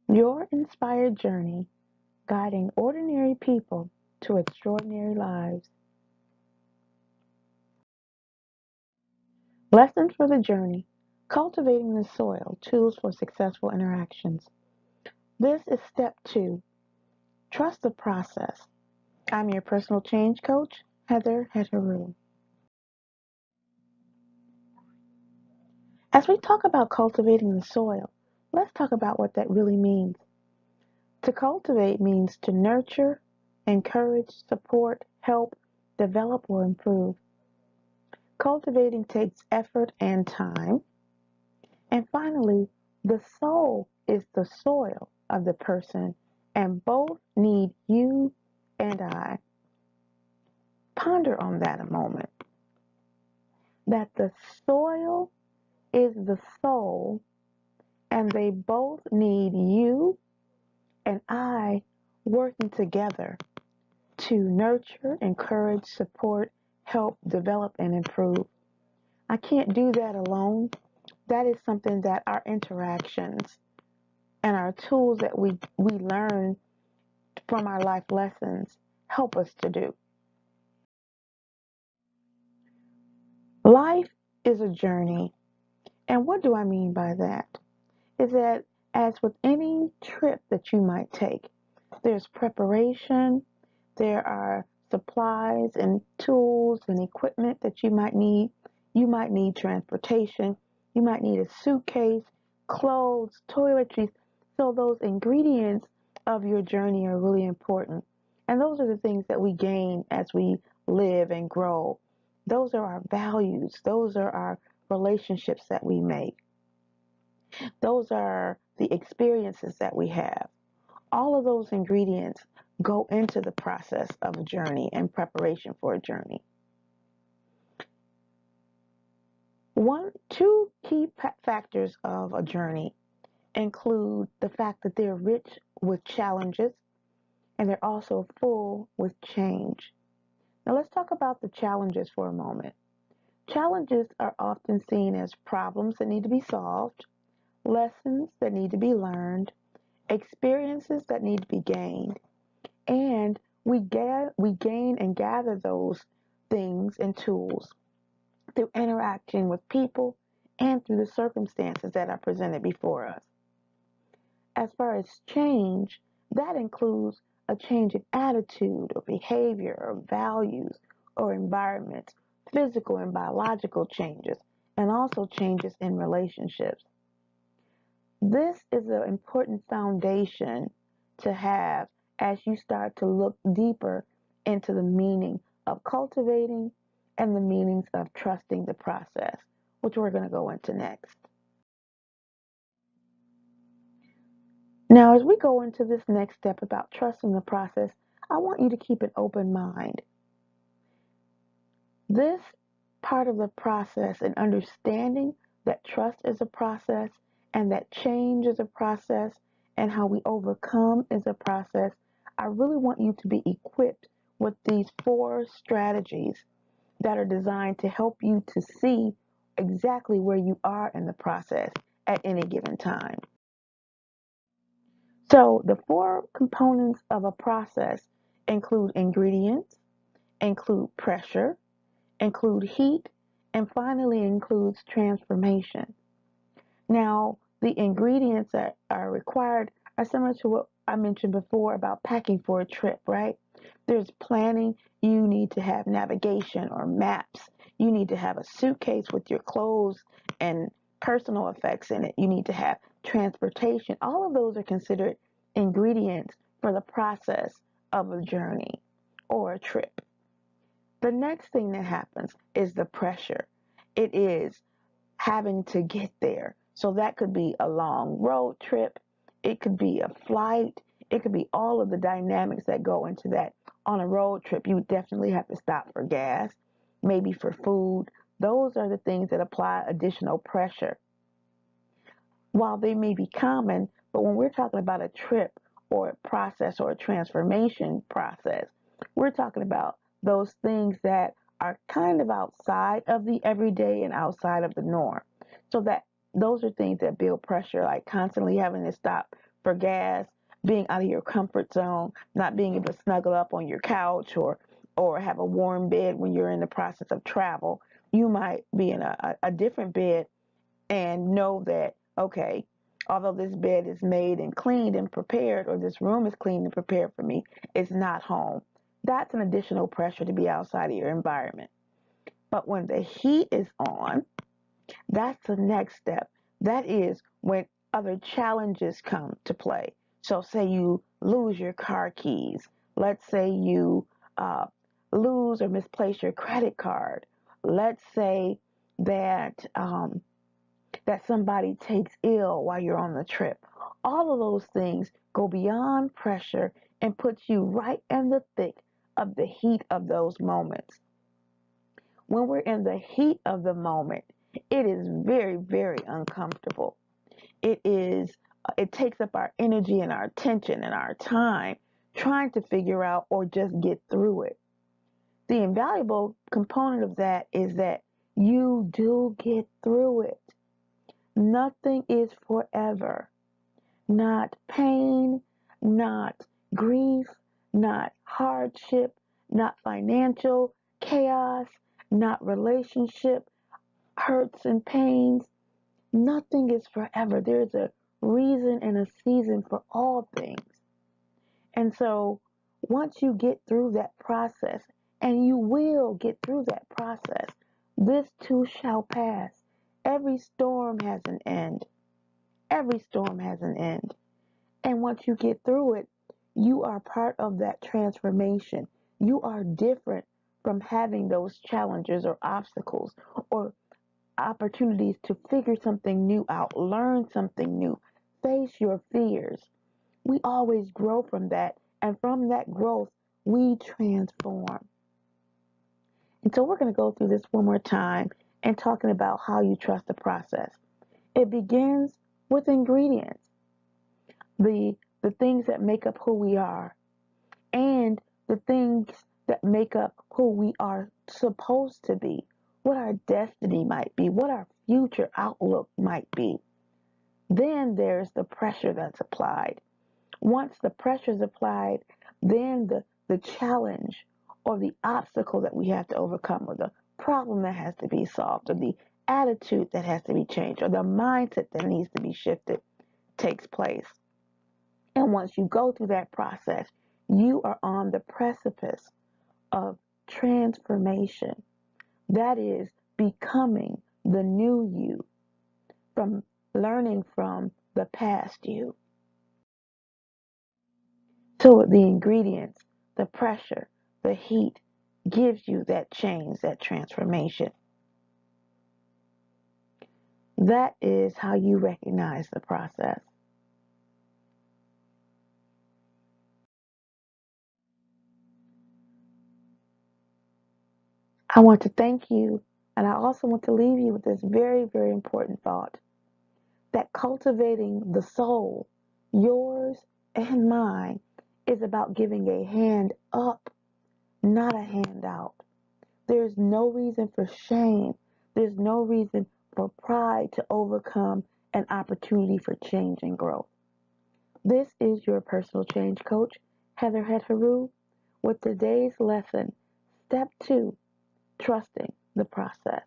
Your inspired journey guiding ordinary people to extraordinary lives. Lessons for the journey. Cultivating the soil, tools for successful interactions. This is step 2. Trust the process. I'm your personal change coach, Hetheru. As we talk about cultivating the soil, let's talk about what that really means. To cultivate means to nurture, encourage, support, help, develop, or improve. Cultivating takes effort and time. And finally, the soul is the soil of the person, and both need you and I. Ponder on that a moment. That the soil is the soul, and they both need you and I working together to nurture, encourage, support, help, develop, and improve. I can't do that alone. That is something that our interactions and our tools that we learn from our life lessons help us to do. Life is a journey. And what do I mean by that? Is that as with any trip that you might take, there's preparation, there are supplies and tools and equipment that you might need. You might need transportation, you might need a suitcase, clothes, toiletries. So those ingredients of your journey are really important. And those are the things that we gain as we live and grow. Those are our values. Those are our relationships that we make. Those are the experiences that we have. All of those ingredients go into the process of a journey and preparation for a journey. Two key factors of a journey include the fact that they're rich with challenges and they're also full with change. Now let's talk about the challenges for a moment. Challenges are often seen as problems that need to be solved, lessons that need to be learned, experiences that need to be gained, and we gain and gather those things and tools through interacting with people and through the circumstances that are presented before us. As far as change, that includes a change in attitude or behavior or values or environments, physical and biological changes, and also changes in relationships. This is an important foundation to have as you start to look deeper into the meaning of cultivating and the meanings of trusting the process, which we're going to go into next. Now, as we go into this next step about trusting the process, I want you to keep an open mind. This part of the process and understanding that trust is a process and that change is a process and how we overcome is a process, I really want you to be equipped with these 4 strategies that are designed to help you to see exactly where you are in the process at any given time. So the 4 components of a process include ingredients, include pressure, include heat, and finally includes transformation. Now, the ingredients that are required are similar to what I mentioned before about packing for a trip, right? There's planning. You need to have navigation or maps. You need to have a suitcase with your clothes and personal effects in it. You need to have transportation. All of those are considered ingredients for the process of a journey or a trip. The next thing that happens is the pressure. It is having to get there. So that could be a long road trip. It could be a flight. It could be all of the dynamics that go into that. On a road trip, you definitely have to stop for gas, maybe for food. Those are the things that apply additional pressure. While they may be common, but when we're talking about a trip or a process or a transformation process, we're talking about those things that are kind of outside of the everyday and outside of the norm. So that those are things that build pressure, like constantly having to stop for gas, being out of your comfort zone, not being able to snuggle up on your couch or have a warm bed when you're in the process of travel. You might be in a different bed and know that, okay, although this bed is made and cleaned and prepared, or this room is cleaned and prepared for me, it's not home. That's an additional pressure to be outside of your environment. But when the heat is on, that's the next step. That is when other challenges come to play. So, say you lose your car keys. Let's say you uh, lose or misplace your credit card. Let's say that that somebody takes ill while you're on the trip. All of those things go beyond pressure and put you right in the thick of the heat of those moments. When we're in the heat of the moment, it is very, very uncomfortable. It takes up our energy and our attention and our time trying to figure out or just get through it. The invaluable component of that is that you do get through it. Nothing is forever. Not pain, not grief, not hardship, not financial chaos, not relationship hurts and pains. Nothing is forever. There's a reason and a season for all things. And so once you get through that process, and you will get through that process, this too shall pass. Every storm has an end. Every storm has an end. And once you get through it, you are part of that transformation. You are different from having those challenges or obstacles or opportunities to figure something new out, learn something new, face your fears. We always grow from that. And from that growth, we transform. And so we're going to go through this one more time and talking about how you trust the process. It begins with ingredients, the things that make up who we are, and the things that make up who we are supposed to be, what our destiny might be, what our future outlook might be. Then there's the pressure that's applied. Once the pressure is applied, then the challenge or the obstacle that we have to overcome, or the problem that has to be solved, or the attitude that has to be changed, or the mindset that needs to be shifted takes place. And once you go through that process, you are on the precipice of transformation. That is becoming the new you, from learning from the past you. So the ingredients, the pressure, the heat gives you that change, that transformation. That is how you recognize the process. I want to thank you, and I also want to leave you with this very, very important thought that cultivating the soul, yours and mine, is about giving a hand up, not a handout. There's no reason for shame. There's no reason for pride to overcome an opportunity for change and growth. This is your personal change coach, Hetheru, with today's lesson, Step 2, Trusting the Process.